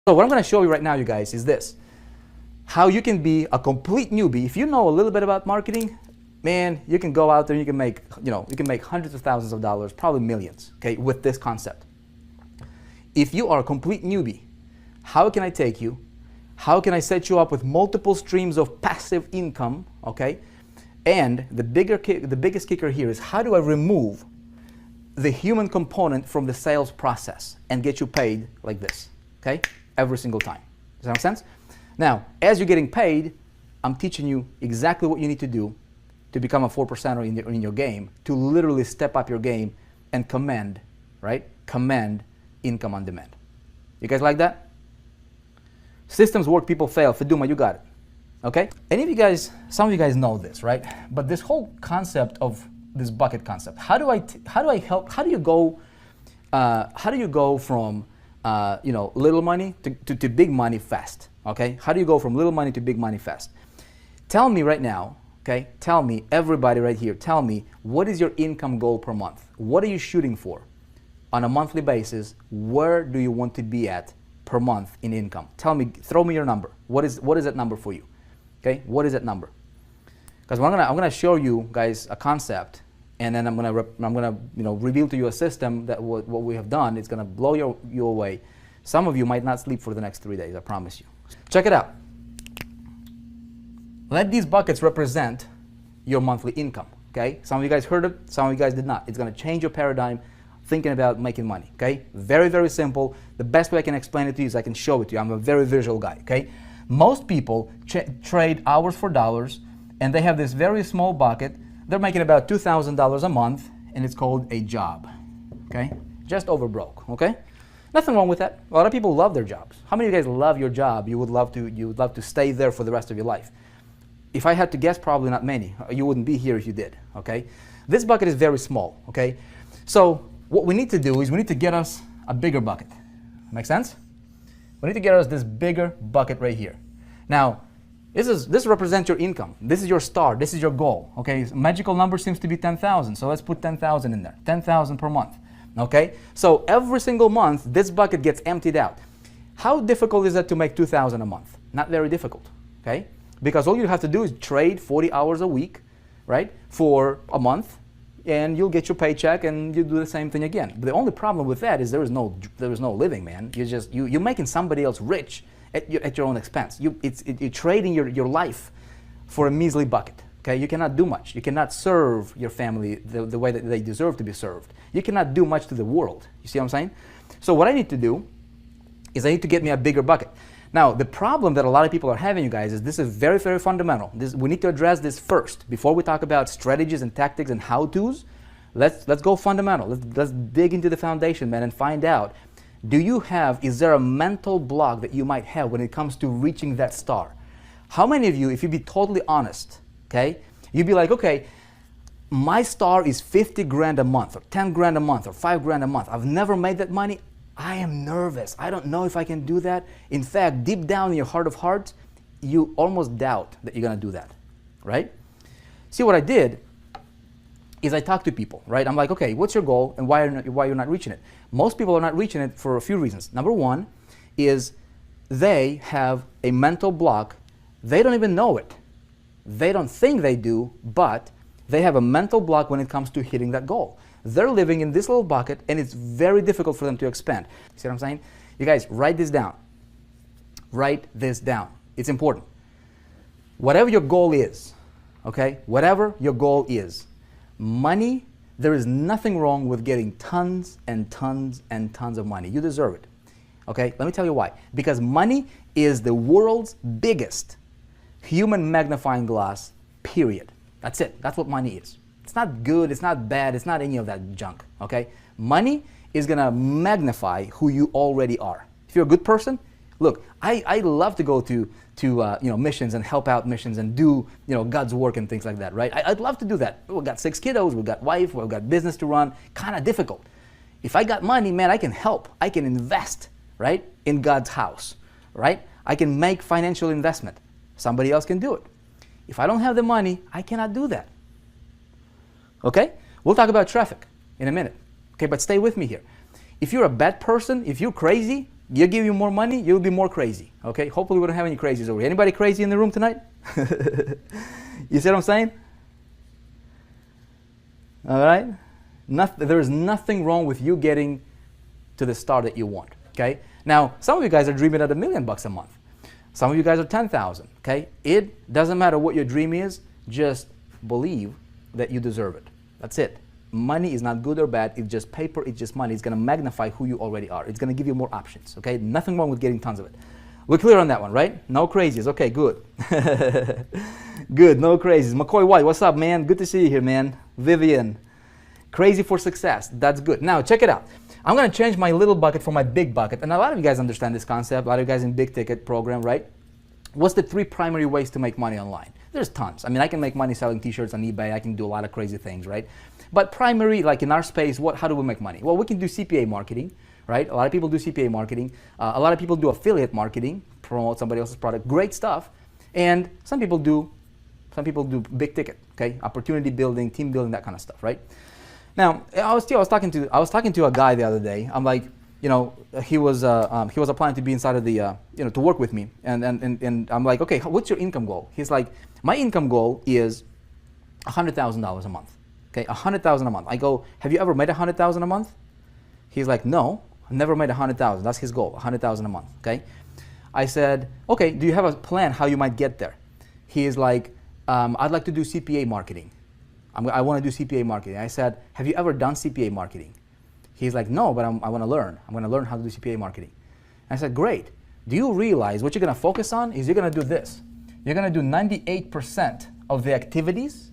So what I'm going to show you right now, you guys, is this. How you can be a complete newbie. If you know a little bit about marketing, man, you can go out there and you can make, you can make hundreds of thousands of dollars, probably millions, okay, with this concept. If you are a complete newbie, how can I take you? How can I set you up with multiple streams of passive income, okay? And the biggest kicker here is, how do I remove the human component from the sales process and get you paid like this, okay? Every single time. Does that make sense? Now, as you're getting paid, I'm teaching you exactly what you need to do to become a 4%er in your game, to literally step up your game and command, right? Command income on demand. You guys like that? Systems work, people fail. Feduma, you got it. Okay? Any of you guys, some of you guys know this, right? But this whole concept of this bucket concept, how do you go from little money to big money fast? Okay? How do you go from little money to big money fast? Tell me right now, okay? Tell me, everybody right here, tell me, what is your income goal per month? What are you shooting for? On a monthly basis, where do you want to be at per month in income? Tell me, throw me your number. What is that number for you? Okay? What is that number? Because I'm gonna show you guys a concept, and then I'm gonna reveal to you a system that what we have done. It's gonna blow you away. Some of you might not sleep for the next 3 days, I promise you. Check it out. Let these buckets represent your monthly income, okay? Some of you guys heard it, some of you guys did not. It's gonna change your paradigm thinking about making money, okay? Very, very simple. The best way I can explain it to you is I can show it to you. I'm a very visual guy, okay? Most people trade hours for dollars, and they have this very small bucket. They're making about $2,000 a month, and it's called a job, okay? Just over broke, okay? Nothing wrong with that. A lot of people love their jobs. How many of you guys love your job? You would love to stay there for the rest of your life. If I had to guess, probably not many. You wouldn't be here if you did, okay? This bucket is very small, okay? So what we need to do is we need to get us a bigger bucket. Make sense? We need to get us this bigger bucket right here. Now, this represents your income. This is your star. This is your goal, okay? Magical number seems to be 10,000, so let's put 10,000 in there. 10,000 per month, okay? So every single month, this bucket gets emptied out. How difficult is that to make 2,000 a month? Not very difficult, okay? Because all you have to do is trade 40 hours a week, right, for a month, and you'll get your paycheck, and you do the same thing again. But the only problem with that is there is no living, man. You're making somebody else rich at your own expense. You're trading your life for a measly bucket. Okay, you cannot do much. You cannot serve your family the way that they deserve to be served. You cannot do much to the world. You see what I'm saying? So what I need to do is I need to get me a bigger bucket. Now, the problem that a lot of people are having, you guys, is this is very, very fundamental. We need to address this first. Before we talk about strategies and tactics and how-tos, let's go fundamental. Let's dig into the foundation, man, and find out, is there a mental block that you might have when it comes to reaching that star? How many of you, if you be totally honest, okay, you'd be like, okay, my star is 50 grand a month, or 10 grand a month, or 5 grand a month. I've never made that money. I am nervous. I don't know if I can do that. In fact, deep down in your heart of hearts, you almost doubt that you're going to do that, right? See, what I did is I talked to people, right? I'm like, okay, what's your goal and why you're not reaching it? Most people are not reaching it for a few reasons. Number one is they have a mental block. They don't even know it. They don't think they do, but they have a mental block when it comes to hitting that goal. They're living in this little bucket, and it's very difficult for them to expand. See what I'm saying? You guys, write this down. Write this down. It's important. Whatever your goal is, okay? Whatever your goal is, money, there is nothing wrong with getting tons and tons and tons of money. You deserve it, okay? Let me tell you why. Because money is the world's biggest human magnifying glass, period. That's it. That's what money is. It's not good, it's not bad, it's not any of that junk, okay? Money is gonna magnify who you already are. If you're a good person, look, I love to go to missions and help out missions and do God's work and things like that, right? I'd love to do that. We've got 6 kiddos, we've got wife, we've got business to run, kind of difficult. If I got money, man, I can help, I can invest, right, in God's house, right? I can make financial investment. Somebody else can do it. If I don't have the money, I cannot do that. Okay? We'll talk about traffic in a minute. Okay, but stay with me here. If you're a bad person, if you're crazy, You give you more money, you'll be more crazy. Okay? Hopefully we don't have any crazies over here. Anybody crazy in the room tonight? You see what I'm saying? All right? There is nothing wrong with you getting to the star that you want. Okay? Now, some of you guys are dreaming at $1 million a month. Some of you guys are 10,000. Okay? It doesn't matter what your dream is. Just believe that you deserve it. That's it. Money is not good or bad. It's just paper. It's just money. It's going to magnify who you already are. It's going to give you more options. Okay? Nothing wrong with getting tons of it. We're clear on that one, right? No crazies. Okay, good. Good. No crazies. McCoy White, what's up, man? Good to see you here, man. Vivian, crazy for success. That's good. Now, check it out. I'm going to change my little bucket for my big bucket. And a lot of you guys understand this concept. A lot of you guys in big ticket program, right? What's the 3 primary ways to make money online? There's tons. I mean, I can make money selling t-shirts on eBay. I can do a lot of crazy things, right? But primary, like in our space, how do we make money? Well, we can do CPA marketing, right? A lot of people do CPA marketing. A lot of people do affiliate marketing, promote somebody else's product. Great stuff. And some people do big ticket, okay? Opportunity building, team building, that kind of stuff, right? Now, I was talking to a guy the other day. I'm like, you know, he was applying to be inside of the, to work with me. And I'm like, okay, what's your income goal? He's like, my income goal is $100,000 a month. Okay, $100,000 a month. I go, have you ever made $100,000 a month? He's like, no, I've never made $100,000. That's his goal, $100,000 a month. Okay. I said, okay, do you have a plan how you might get there? He is like, I'd like to do CPA marketing. I want to do CPA marketing. I said, have you ever done CPA marketing? He's like, no, but I want to learn. I'm going to learn how to do CPA marketing. I said, great. Do you realize what you're going to focus on is you're going to do this. You're going to do 98% of the activities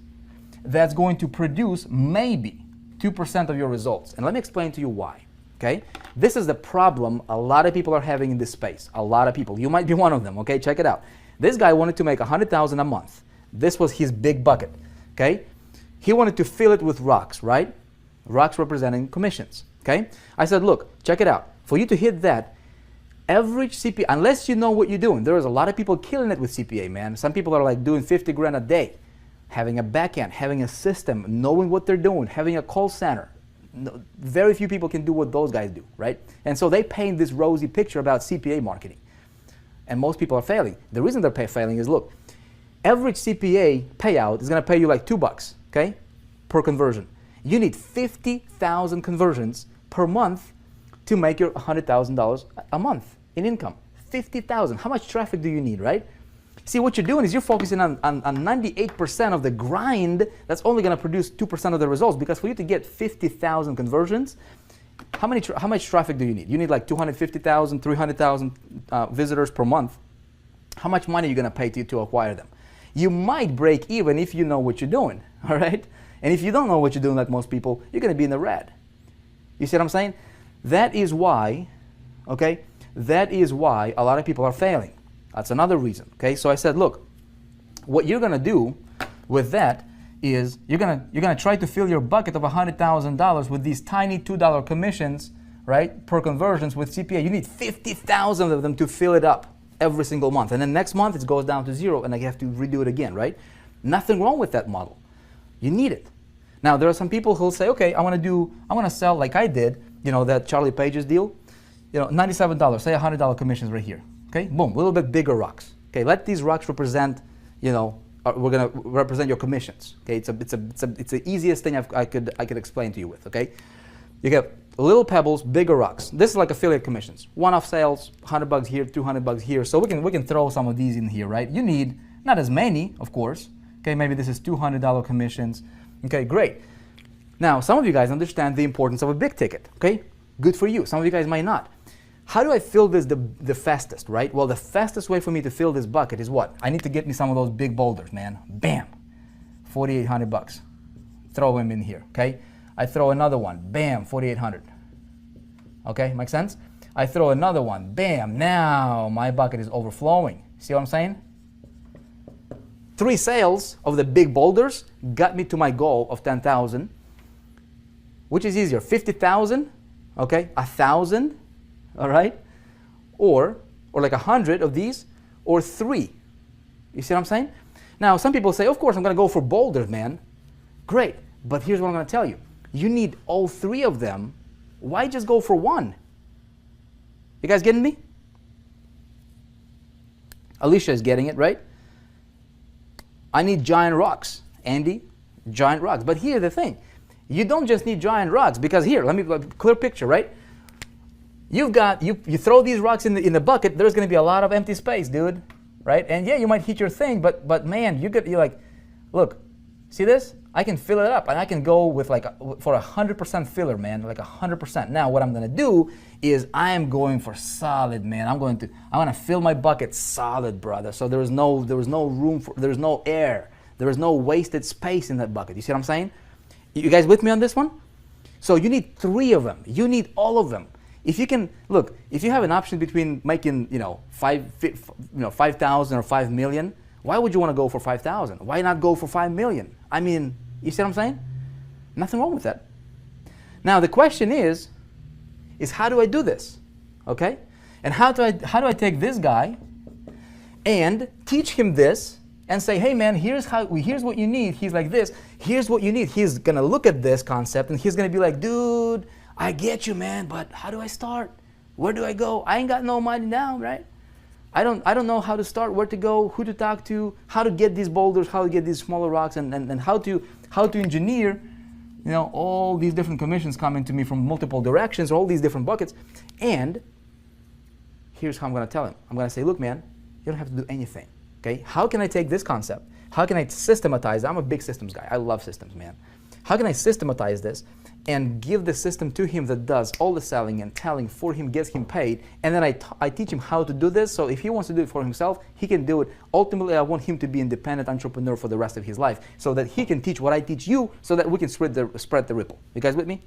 that's going to produce maybe 2% of your results. And let me explain to you why. Okay? This is the problem a lot of people are having in this space. A lot of people. You might be one of them. Okay? Check it out. This guy wanted to make $100,000 a month. This was his big bucket. Okay? He wanted to fill it with rocks, right? Rocks representing commissions. Okay? I said, look, check it out. For you to hit that, average CPA, unless you know what you're doing, there is a lot of people killing it with CPA, man. Some people are like doing 50 grand a day, having a back end, having a system, knowing what they're doing, having a call center. No, very few people can do what those guys do, right? And so they paint this rosy picture about CPA marketing. And most people are failing. The reason they're failing is, look, average CPA payout is going to pay you like $2, okay, per conversion. You need 50,000 conversions per month to make your $100,000 a month in income. 50,000. How much traffic do you need, right? See, what you're doing is you're focusing on 98% of the grind that's only going to produce 2% of the results, because for you to get 50,000 conversions, how much traffic do you need? You need like 250,000, 300,000 visitors per month. How much money are you going to pay to acquire them? You might break even if you know what you're doing, all right? And if you don't know what you're doing, like most people, you're going to be in the red. You see what I'm saying? That is why, okay, that is why a lot of people are failing. That's another reason, okay? So I said, look, what you're going to do with that is you're going to try to fill your bucket of $100,000 with these tiny $2 commissions, right, per conversions with CPA. You need 50,000 of them to fill it up every single month. And then next month it goes down to 0 and I have to redo it again, right? Nothing wrong with that model. You need it. Now, there are some people who'll say, okay, I want to sell like I did, you know, that Charlie Page's deal, you know, $97, say $100 commissions right here. Okay, boom, a little bit bigger rocks. Okay, let these rocks represent, you know, we're gonna represent your commissions. Okay, it's the easiest thing I could explain to you with. Okay, you get little pebbles, bigger rocks. This is like affiliate commissions. One-off sales, $100 here, $200 here. So we can throw some of these in here, right? You need not as many, of course. Okay, maybe this is $200 commissions. Okay, great. Now, some of you guys understand the importance of a big ticket. Okay, good for you. Some of you guys might not. How do I fill this the fastest, right? Well, the fastest way for me to fill this bucket is what? I need to get me some of those big boulders, man. Bam, $4,800. Throw them in here, okay? I throw another one, bam, $4,800. Okay, make sense? I throw another one, bam, now my bucket is overflowing. See what I'm saying? 3 sales of the big boulders got me to my goal of 10,000. Which is easier, 50,000, okay, 1,000, all right, or like 100 of these, or 3. You see what I'm saying? Now, some people say, of course, I'm going to go for boulders, man. Great, but here's what I'm going to tell you. You need all 3 of them. Why just go for 1? You guys getting me? Alicia is getting it, right? I need giant rocks. Andy, giant rocks. But here's the thing. You don't just need giant rocks, because here, let me, clear picture, right? You've got, you throw these rocks in the bucket, there's going to be a lot of empty space, dude, right? And yeah, you might hit your thing, but man, you're like, look, see this? I can fill it up, and I can go with like for 100% filler, man, like 100%. Now, what I'm going to do is I am going for solid, man. I'm going to fill my bucket solid, brother. So there was no room for, there's no air, there is no wasted space in that bucket. You see what I'm saying? You guys with me on this one? So you need 3 of them. You need all of them. If you can, look, if you have an option between making, 5,000 or 5 million, why would you want to go for 5,000? Why not go for 5 million? I mean, you see what I'm saying? Nothing wrong with that. Now the question is how do I do this? Okay? And how do I take this guy and teach him this and say, hey man, here's what you need. He's like this. Here's what you need. He's gonna look at this concept and he's gonna be like, dude, I get you, man, but how do I start? Where do I go? I ain't got no money now, right? I don't know how to start, where to go, who to talk to, how to get these boulders, how to get these smaller rocks, and how to engineer, all these different commissions coming to me from multiple directions, all these different buckets. And here's how I'm gonna tell him. I'm gonna say, look, man, you don't have to do anything. Okay? How can I take this concept? How can I systematize it? I'm a big systems guy. I love systems, man. How can I systematize this and give the system to him that does all the selling and telling for him, gets him paid, and then I teach him how to do this, so if he wants to do it for himself, he can do it. Ultimately, I want him to be an independent entrepreneur for the rest of his life, so that he can teach what I teach you, so that we can spread the ripple. You guys with me?